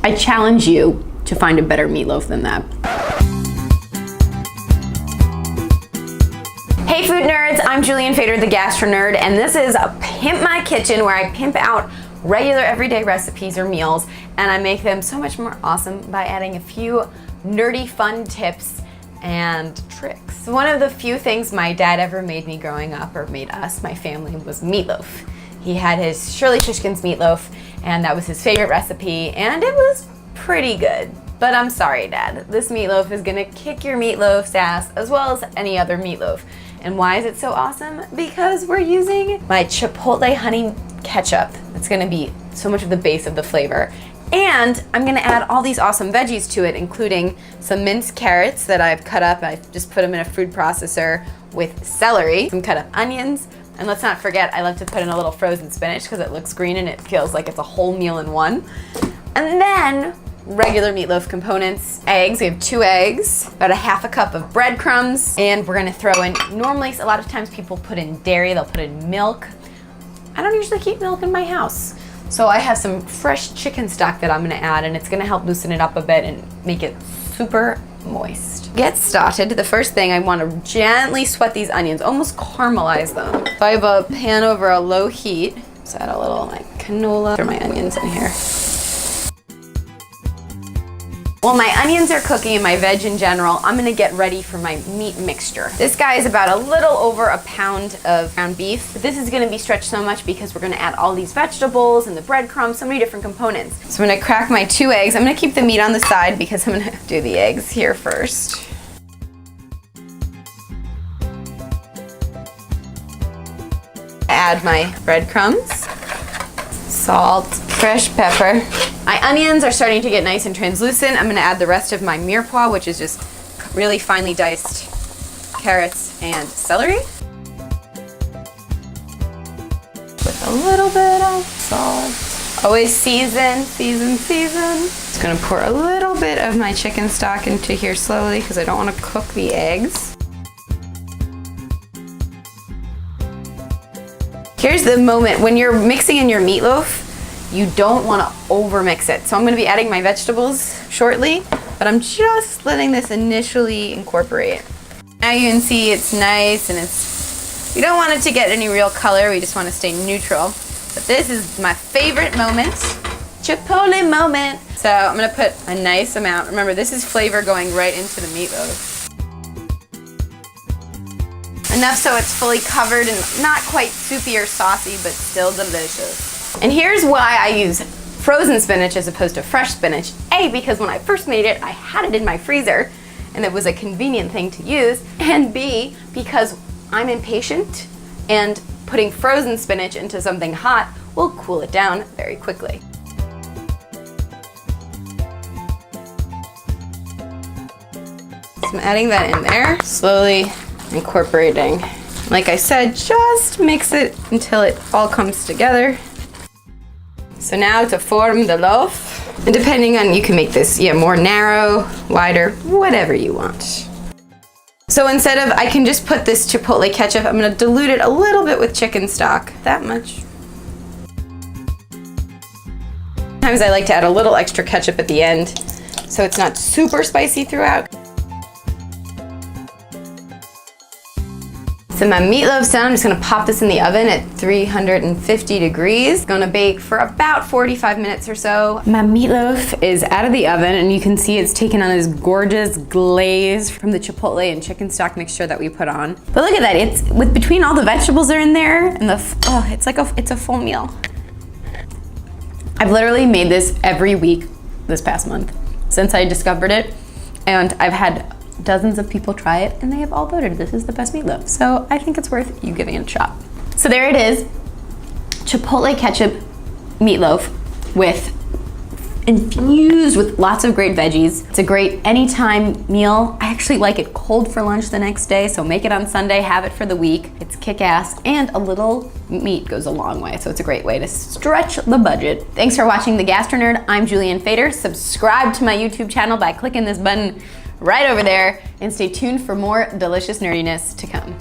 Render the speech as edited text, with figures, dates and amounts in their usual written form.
I challenge you to find a better meatloaf than that. Hey food nerds, I'm Julianne Fader, the Gastro Nerd, and this is Pimp My Kitchen, where I pimp out regular everyday recipes or meals, and I make them so much more awesome by adding a few nerdy fun tips and tricks. One of the few things my dad ever made me growing up, or made us, my family, was meatloaf. He had his Shirley Shishkin's meatloaf, and that was his favorite recipe, and it was pretty good. But I'm sorry, Dad, this meatloaf is gonna kick your meatloaf's ass as well as any other meatloaf. And why is it so awesome? Because we're using my Chipotle honey ketchup. It's gonna be so much of the base of the flavor. And I'm gonna add all these awesome veggies to it, including some minced carrots that I've cut up. I just put them in a food processor with celery, some cut up onions, and let's not forget, I love to put in a little frozen spinach because it looks green and it feels like it's a whole meal in one. And then regular meatloaf components, eggs. We have 2 eggs, about a half a cup of breadcrumbs, and we're gonna throw in, normally a lot of times people put in dairy, they'll put in milk. I don't usually keep milk in my house. So I have some fresh chicken stock that I'm gonna add, and it's gonna help loosen it up a bit and make it super moist. Get started. The first thing, I wanna gently sweat these onions, almost caramelize them. So I have a pan over a low heat. So add a little like canola. Throw my onions in here. While my onions are cooking and my veg in general, I'm gonna get ready for my meat mixture. This guy is about a little over a pound of ground beef, but this is gonna be stretched so much because we're gonna add all these vegetables and the breadcrumbs, so many different components. So I'm gonna crack my 2 eggs. I'm gonna keep the meat on the side because I'm gonna do the eggs here first. Add my breadcrumbs, salt, fresh pepper. My onions are starting to get nice and translucent. I'm gonna add the rest of my mirepoix, which is just really finely diced carrots and celery. With a little bit of salt. Always season, season, season. Just gonna pour a little bit of my chicken stock into here slowly because I don't wanna cook the eggs. Here's the moment, when you're mixing in your meatloaf, you don't want to over-mix it. So I'm going to be adding my vegetables shortly, but I'm just letting this initially incorporate. Now you can see it's nice and we don't want it to get any real color, we just want to stay neutral. But this is my favorite moment, Chipotle moment. So I'm going to put a nice amount. Remember, this is flavor going right into the meatloaf. Enough so it's fully covered and not quite soupy or saucy, but still delicious. And here's why I use frozen spinach as opposed to fresh spinach. A, because when I first made it, I had it in my freezer and it was a convenient thing to use. And B, because I'm impatient and putting frozen spinach into something hot will cool it down very quickly. So I'm adding that in there, slowly incorporating. Like I said, just mix it until it all comes together. So now to form the loaf, and depending on, you can make this more narrow, wider, whatever you want. So instead of, I can just put this Chipotle ketchup, I'm gonna dilute it a little bit with chicken stock, that much. Sometimes I like to add a little extra ketchup at the end, so it's not super spicy throughout. So my meatloaf's done. I'm just gonna pop this in the oven at 350 degrees. It's gonna bake for about 45 minutes or so. My meatloaf is out of the oven and you can see it's taken on this gorgeous glaze from the Chipotle and chicken stock mixture that we put on. But look at that, it's between all the vegetables that are in there and it's a full meal. I've literally made this every week this past month since I discovered it, and I've had dozens of people try it and they have all voted this is the best meatloaf. So I think it's worth you giving it a shot. So there it is, Chipotle ketchup meatloaf infused with lots of great veggies. It's a great anytime meal. I actually like it cold for lunch the next day, so make it on Sunday, have it for the week. It's kick-ass, and a little meat goes a long way, so it's a great way to stretch the budget. Thanks for watching The Gastro Nerd. I'm Julianne Fader. Subscribe to my YouTube channel by clicking this button right over there, and stay tuned for more delicious nerdiness to come.